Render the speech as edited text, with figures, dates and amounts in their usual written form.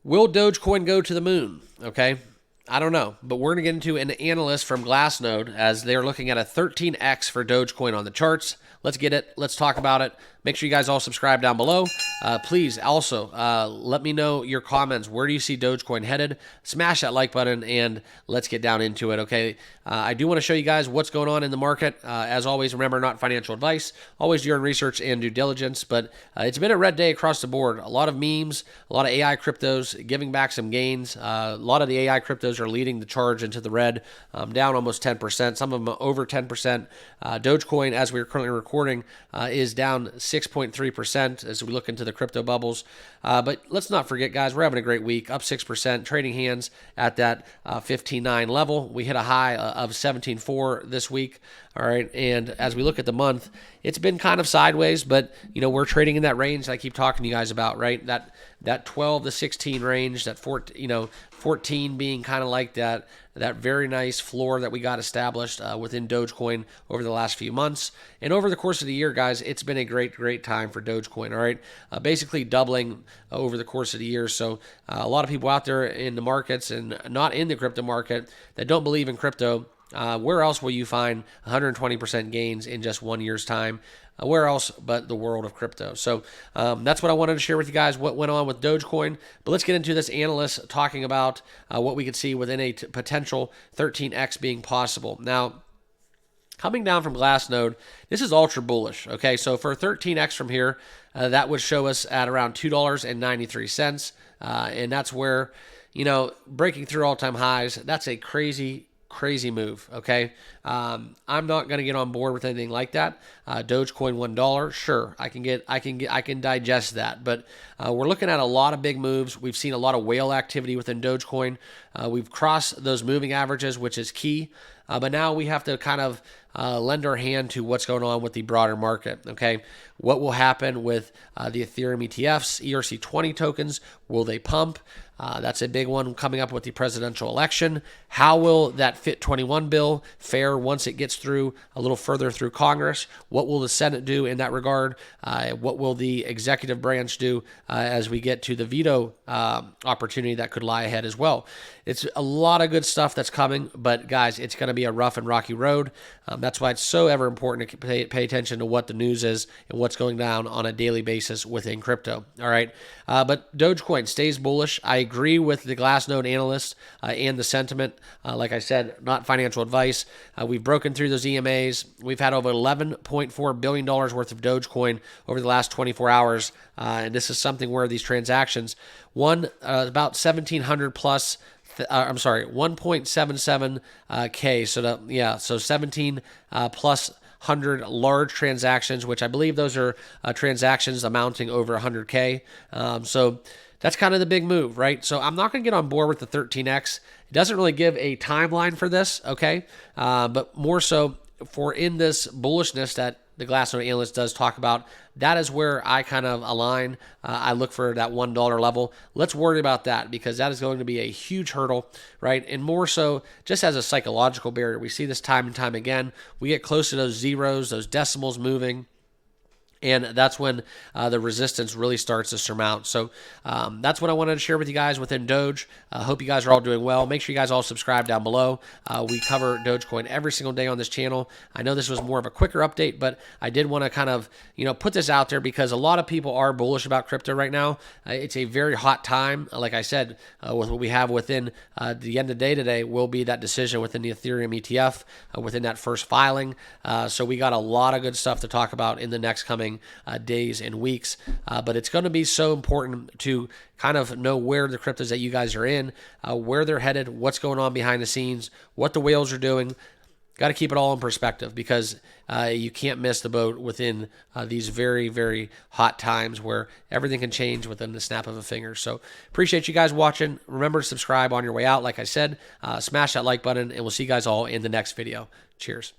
Will Dogecoin go to the moon? Okay. I don't know, but we're going to get into an analyst from Glassnode as they're looking at a 13X for Dogecoin on the charts. Let's get it. Let's talk about it. Make sure you guys all subscribe down below. Please also let me know your comments. Where do you see Dogecoin headed? Smash that like button and let's get down into it, okay? I do want to show you guys what's going on in the market. As always, remember, not financial advice. Always do your own research and due diligence, but it's been a red day across the board. A lot of memes, a lot of AI cryptos giving back some gains. A lot of the AI cryptos are leading the charge into the red, down almost 10%. Some of them over 10%. Dogecoin, as we're currently recording, is down 6.3% as we look into the crypto bubbles. But let's not forget, guys, we're having a great week, up 6%, trading hands at that 15.9 level. We hit a high of 17.4 this week. All right, and as we look at the month, it's been kind of sideways, but we're trading in that range that I keep talking to you guys about, right? That 12 to 16 range, that 14 being kind of like that very nice floor that we got established within Dogecoin over the last few months. And over the course of the year, guys, it's been a great time for Dogecoin, all right? Basically doubling over the course of the year. So a lot of people out there in the markets and not in the crypto market that don't believe in crypto, where else will you find 120% gains in just 1 year's time? Where else but the world of crypto? So that's what I wanted to share with you guys, what went on with Dogecoin. But let's get into this analyst talking about what we could see within a potential 13X being possible. Now, coming down from Glassnode, this is ultra bullish. Okay, so for 13X from here, that would show us at around $2.93. And that's where, breaking through all-time highs, that's a crazy move. Okay, I'm not going to get on board with anything like that. Dogecoin $1, sure, I can digest that, but we're looking at a lot of big moves. We've seen a lot of whale activity within Dogecoin. We've crossed those moving averages, which is key. But now we have to kind of lend our hand to what's going on with the broader market. Okay, what will happen with the Ethereum ETFs, ERC20 tokens? Will they pump? That's a big one coming up with the presidential election. How will that FIT21 bill fare once it gets through a little further through Congress? What will the Senate do in that regard? What will the executive branch do as we get to the veto opportunity that could lie ahead as well? It's a lot of good stuff that's coming, but guys, it's going to be a rough and rocky road. That's why it's so ever important to pay attention to what the news is and what's going down on a daily basis within crypto. All right, but Dogecoin stays bullish. I agree with the Glassnode analyst and the sentiment. Like I said, not financial advice. We've broken through those EMAs. We've had over $11.4 billion worth of Dogecoin over the last 24 hours. And this is something where these transactions, about 1,700 plus, 1.77 K. So 17 plus 100 large transactions, which I believe those are transactions amounting over 100K. So that's kind of the big move, right? So I'm not going to get on board with the 13X. It doesn't really give a timeline for this, okay? But more so for in this bullishness that the Glassnode analyst does talk about, that is where I kind of align. I look for that $1 level. Let's worry about that because that is going to be a huge hurdle, right? And more so just as a psychological barrier. We see this time and time again. We get close to those zeros, those decimals moving, and that's when the resistance really starts to surmount. So that's what I wanted to share with you guys within Doge. I hope you guys are all doing well. Make sure you guys all subscribe down below. We cover Dogecoin every single day on this channel. I know this was more of a quicker update, but I did want to kind of put this out there because a lot of people are bullish about crypto right now. It's a very hot time. Like I said, with what we have within the end of the day today will be that decision within the Ethereum ETF, within that first filing. So we got a lot of good stuff to talk about in the next coming days and weeks, but it's going to be so important to kind of know where the cryptos that you guys are in, where they're headed, what's going on behind the scenes, what the whales are doing. Got to keep it all in perspective because you can't miss the boat within these very hot times where everything can change within the snap of a finger. So appreciate you guys watching. Remember to subscribe on your way out. Like I said, smash that like button, and we'll see you guys all in the next video. Cheers.